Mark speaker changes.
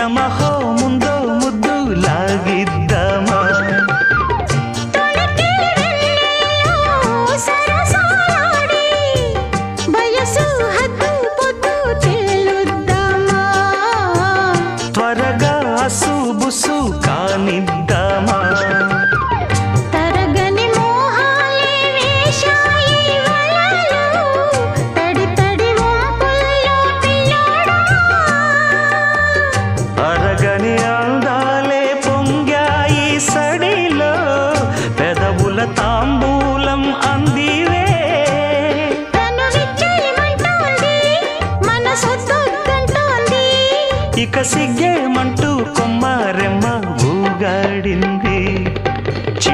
Speaker 1: యమహో ముందో ముద్దు లాగిద్దామా త్వరగా అసుబుసు కానిద్దామా అరగని అందాలే పొంగాయి సడిలో పెదవుల తాంబూలం అందివే ఇక సిగ్గే